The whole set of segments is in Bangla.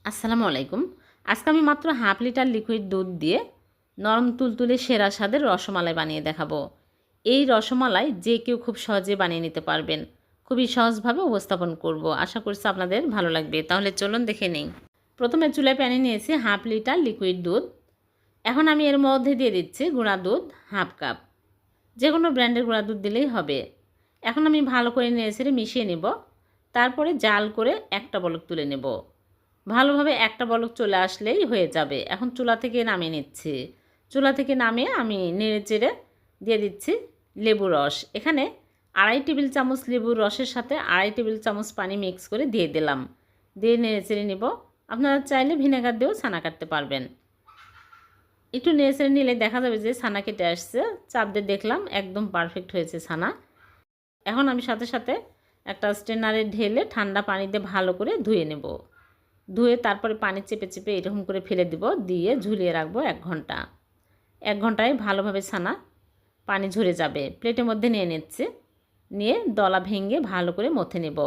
আসসালামু আলাইকুম। আজকে আমি মাত্র হাফ লিটার লিকুইড দুধ দিয়ে নরম তুলতুলে সেরা স্বাদের রসমালাই বানিয়ে দেখাবো। এই রসমালাই যে কেউ খুব সহজে বানিয়ে নিতে পারবেন। খুবই সহজভাবে উপস্থাপন করব। আশা করছি আপনাদের ভালো লাগবে। তাহলে চলুন দেখে নেই। প্রথমে চুলায় প্যানে নিয়েছি হাফ লিটার লিকুইড দুধ। এখন আমি এর মধ্যে দিয়ে দিচ্ছি গুঁড়া দুধ হাফ কাপ। যে কোনো ব্র্যান্ডের গুঁড়া দুধ দিলেই হবে। এখন আমি ভালো করে নেড়ে মিশিয়ে নেব। তারপরে জাল করে একটা বলক তুলে নেব। ভালোভাবে একটা বলক চলে আসলেই হয়ে যাবে। এখন চুলা থেকে নামিয়ে নিচ্ছি। চুলা থেকে নামিয়ে আমি নেড়েচেড়ে দিয়ে দিচ্ছি লেবুর রস। এখানে 2.5 টেবিল চামচ লেবুর রসের সাথে 2.5 টেবিল চামচ পানি মিক্স করে দিয়ে দিলাম। দিয়ে নেড়েচেড়ে নিব। আপনারা চাইলে ভিনেগার দিয়েও ছানা কাটতে পারবেন। একটু নেড়েচেড়ে নিলে দেখা যাবে যে ছানা কেটে আসছে। চাপ দিয়ে দেখলাম একদম পারফেক্ট হয়েছে ছানা। এখন আমি সাথে সাথে একটা স্ট্রেনারে ঢেলে ঠান্ডা পানি দিয়ে ভালো করে ধুয়ে নেব। ধুয়ে তারপরে পানি চেপে চেপে এরকম করে ফেলে দিব, দিয়ে ঝুলিয়ে রাখবো 1 ঘন্টা। 1 ঘন্টায় ভালোভাবে ছানা পানি ঝরে যাবে। প্লেটের মধ্যে নিয়ে নিচ্ছি। নিয়ে দলা ভেঙে ভালো করে মথে নেব।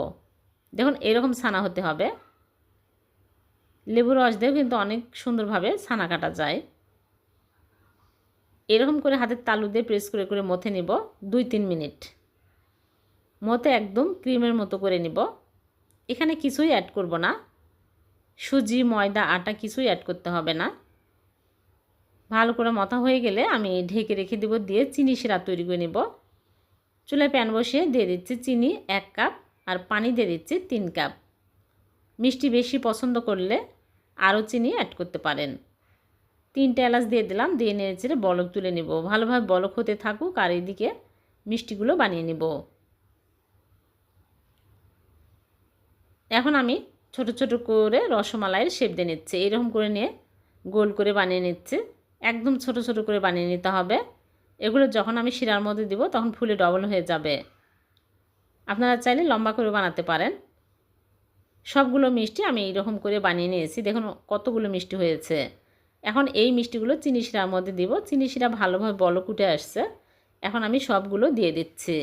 দেখুন এরকম ছানা হতে হবে। লেবুর রস দিয়েও কিন্তু অনেক সুন্দরভাবে ছানা কাটা যায়। এরকম করে হাতের তালু দিয়ে প্রেস করে করে মথে নেব 2-3 মিনিট। মথে একদম ক্রিমের মতো করে নেব। এখানে কিছুই অ্যাড করব না। সুজি, ময়দা, আটা কিছুই অ্যাড করতে হবে না। ভালো করে মথা হয়ে গেলে আমি ঢেকে রেখে দেব। দিয়ে চিনি সিরা তৈরি করে নেব। চুলায় প্যান বসিয়ে দিয়ে দিচ্ছি চিনি 1 কাপ আর পানি দিয়ে দিচ্ছি 3 কাপ। মিষ্টি বেশি পছন্দ করলে আরও চিনি অ্যাড করতে পারেন। 3টে এলাচ দিয়ে দিলাম। দিয়ে নেড়েচেড়ে বলক তুলে নেব। ভালোভাবে বলক হতে থাকুক আর এইদিকে মিষ্টিগুলো বানিয়ে নেব। এখন আমি ছোট ছোট করে রসমালাইয়ের শেপ দিয়ে নিচ্ছি। এরকম করে নিয়ে গোল করে বানিয়ে নিচ্ছি। একদম ছোট ছোট করে বানিয়ে নিতে হবে। এগুলো যখন আমি শিরার মধ্যে দিব তখন ফুলে ডবল হয়ে যাবে। আপনারা চাইলে লম্বা করে বানাতে পারেন। সবগুলো মিষ্টি আমি এইরকম করে বানিয়ে নিয়েছি। দেখুন কতগুলো মিষ্টি হয়েছে। এখন এই মিষ্টিগুলো চিনি শিরার মধ্যে দিব। চিনি শিরা ভালোভাবে বলক উঠে আসছে। এখন আমি সবগুলো দিয়ে দিচ্ছি।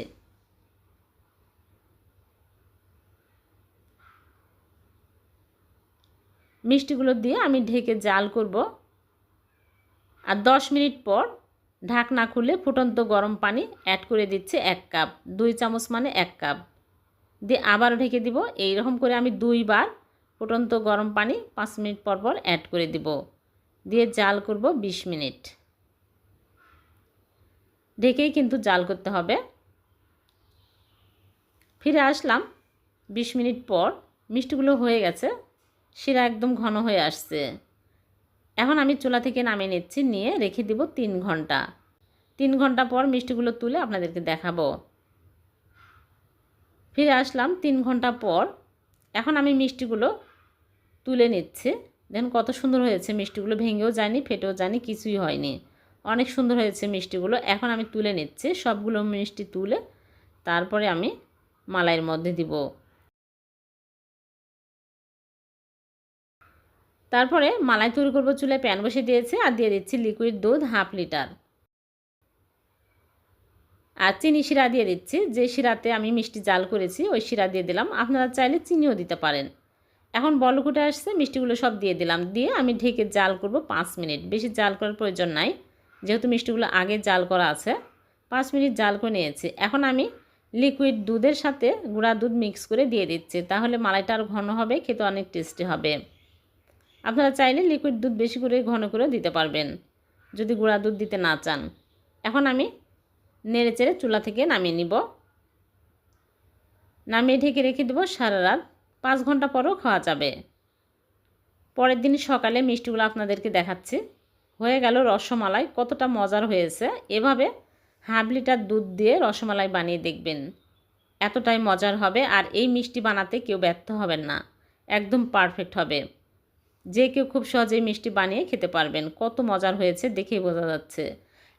মিষ্টিগুলো দিয়ে আমি ঢেকে জাল করব। আর 10 মিনিট পর ঢাকনা খুলে ফুটন্ত গরম পানি অ্যাড করে দিচ্ছি 1 কাপ। 2 চামচ মানে 1 কাপ। দিয়ে আবারও ঢেকে দিব। এইরকম করে আমি 2 বার ফুটন্ত গরম পানি 5 মিনিট পর পর অ্যাড করে দিব। দিয়ে জাল করব 20 মিনিট। ঢেকেই কিন্তু জাল করতে হবে। ফিরে আসলাম 20 মিনিট পর। মিষ্টিগুলো হয়ে গেছে। শিরা একদম ঘন হয়ে আসছে। এখন আমি চুলা থেকে নামিয়ে নিচ্ছি। নিয়ে রেখে দিব 3 ঘন্টা। 3 ঘন্টা পর মিষ্টিগুলো তুলে আপনাদেরকে দেখাবো। ফিরে আসলাম 3 ঘন্টা পর। এখন আমি মিষ্টিগুলো তুলে নিচ্ছি। দেখুন কত সুন্দর হয়েছে মিষ্টিগুলো। ভেঙেও যায়নি, ফেটেও যায়নি, কিছুই হয়নি। অনেক সুন্দর হয়েছে মিষ্টিগুলো। এখন আমি তুলে নিচ্ছি। সবগুলো মিষ্টি তুলে তারপরে আমি মালাইয়ের মধ্যে দিব। তারপরে মালাই তৈরি করব। চুলায় প্যান বসিয়ে দিয়েছি আর দিয়ে দিচ্ছি লিকুইড দুধ হাফ লিটার। আর চিনি শিরা দিয়ে দিচ্ছি। যে শিরাতে আমি মিষ্টি জাল করেছি ওই শিরা দিয়ে দিলাম। আপনারা চাইলে চিনিও দিতে পারেন। এখন বলক উঠে আসছে। মিষ্টিগুলো সব দিয়ে দিলাম। দিয়ে আমি ঢেকে জাল করব 5 মিনিট। বেশি জাল করার প্রয়োজন নাই, যেহেতু মিষ্টিগুলো আগে জাল করা আছে। 5 মিনিট জাল করে নিয়েছি। এখন আমি লিকুইড দুধের সাথে গুঁড়া দুধ মিক্স করে দিয়ে দিচ্ছি। তাহলে মালাইটা আরও ঘন হবে, খেতে অনেক টেস্টি হবে। আপনারা চাইলে লিকুইড দুধ বেশি করে ঘন করে দিতে পারবেন যদি গুঁড়া দুধ দিতে না চান। এখন আমি নেড়েচেড়ে চুলা থেকে নামিয়ে নিব। নামিয়ে ঢেকে রেখে দেবো সারা রাত। 5 ঘন্টা পরেও খাওয়া যাবে। পরের দিন সকালে মিষ্টিগুলো আপনাদেরকে দেখাচ্ছি। হয়ে গেল রসমালাই। কতটা মজার হয়েছে। এভাবে হাফ লিটার দুধ দিয়ে রসমালাই বানিয়ে দেখবেন, এতটাই মজার হবে। আর এই মিষ্টি বানাতে কেউ ব্যর্থ হবেন না, একদম পারফেক্ট হবে। যে কেউ খুব সহজেই মিষ্টি বানিয়ে খেতে পারবেন। কত মজার হয়েছে দেখেই বোঝা যাচ্ছে।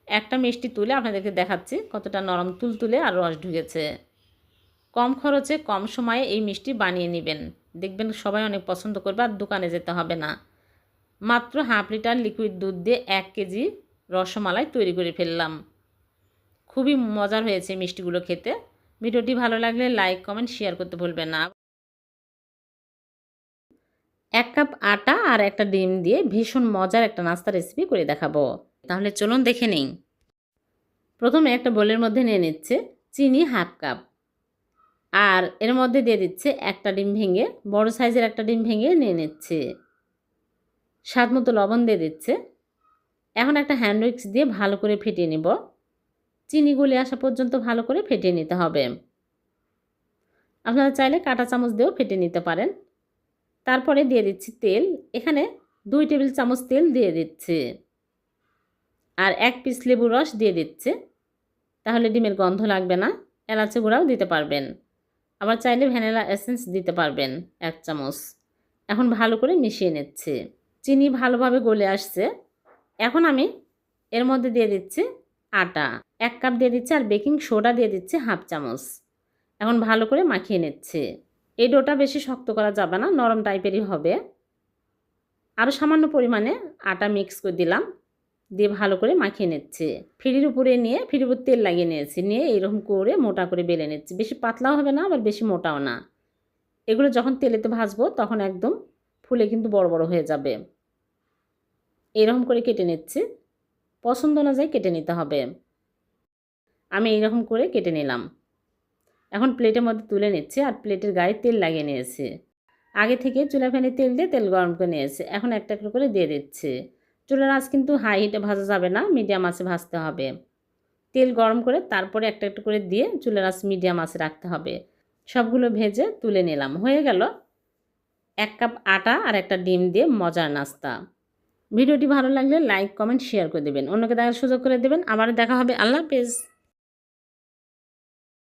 একটা মিষ্টি তুলে আপনাদেরকে দেখাচ্ছি কতটা নরম তুলতুলে আর রস ঢুকেছে। কম খরচে কম সময়ে এই মিষ্টি বানিয়ে নেবেন, দেখবেন সবাই অনেক পছন্দ করবে আর দোকানে যেতে হবে না। মাত্র হাফ লিটার লিকুইড দুধ দিয়ে 1 কেজি রসমালাই তৈরি করে ফেললাম। খুবই মজার হয়েছে মিষ্টিগুলো খেতে। ভিডিওটি ভালো লাগলে লাইক, কমেন্ট, শেয়ার করতে ভুলবেন না। 1 কাপ আটা আর একটা ডিম দিয়ে ভীষণ মজার একটা নাস্তা রেসিপি করে দেখাবো। তাহলে চলুন দেখে নিই। প্রথমে একটা বোলের মধ্যে নিয়ে নিচ্ছে চিনি হাফ কাপ, আর এর মধ্যে দিয়ে দিচ্ছে একটা ডিম ভেঙে, বড় সাইজের একটা ডিম ভেঙে নিয়ে নিচ্ছে। স্বাদ মতো লবণ দিয়ে দিচ্ছে। এখন একটা হ্যান্ড উইক্স দিয়ে ভালো করে ফেটিয়ে নিব। চিনি গলে আসা পর্যন্ত ভালো করে ফেটিয়ে নিতে হবে। আপনারা চাইলে কাঁটা চামচ দিয়েও ফেটিয়ে নিতে পারেন। তারপরে দিয়ে দিচ্ছি তেল। এখানে 2 টেবিল চামচ তেল দিয়ে দিচ্ছি, আর 1 পিস লেবুর রস দিয়ে দিচ্ছে। তাহলে ডিমের গন্ধ লাগবে না। এলাচি গুঁড়াও দিতে পারবেন, আবার চাইলে ভ্যানিলা এসেন্স দিতে পারবেন 1 চামচ। এখন ভালো করে মিশিয়ে নিচ্ছি। চিনি ভালোভাবে গলে আসছে। এখন আমি এর মধ্যে দিয়ে দিচ্ছি আটা 1 কাপ দিয়ে দিচ্ছি, আর বেকিং সোডা দিয়ে দিচ্ছি হাফ চামচ। এখন ভালো করে মাখিয়ে নিচ্ছি। এই ডোটা বেশি শক্ত করা যাবে না, নরম টাইপেরই হবে। আরও সামান্য পরিমাণে আটা মিক্স করে দিলাম, দিয়ে ভালো করে মাখিয়ে নিচ্ছি। ফিরির উপরে নিয়ে ফিরির উপর তেল লাগিয়ে নিয়েছি, নিয়ে এরকম করে মোটা করে বেলে নিচ্ছি। বেশি পাতলাও হবে না, আবার বেশি মোটাও না। এগুলো যখন তেলেতে ভাজবো তখন একদম ফুলে কিন্তু বড় বড় হয়ে যাবে। এইরকম করে কেটে নিচ্ছি। পছন্দ অনুযায়ী কেটে নিতে হবে। আমি এইরকম করে কেটে নিলাম। এখন প্লেটের মধ্যে তুলে নিচ্ছি, আর প্লেটের গায়ে তেল লাগিয়ে নিয়েছি। আগে থেকে চুলা ফ্যানে তেল দিয়ে তেল গরম করে নিয়েছি। এখন একটা একটা করে দিয়ে দিচ্ছি। চুলার আঁচ কিন্তু হাই হিটে ভাজা যাবে না, মিডিয়াম আঁচে ভাজতে হবে। তেল গরম করে তারপরে একটা একটা করে দিয়ে চুলার আঁচ মিডিয়াম আঁচে রাখতে হবে। সবগুলো ভেজে তুলে নিলাম। হয়ে গেল 1 কাপ আটা আর একটা ডিম দিয়ে মজার নাস্তা। ভিডিওটি ভালো লাগলে লাইক, কমেন্ট, শেয়ার করে দেবেন। অন্যকে দেখার সুযোগ করে দেবেন। আবার দেখা হবে। আল্লাহ হাফেজ।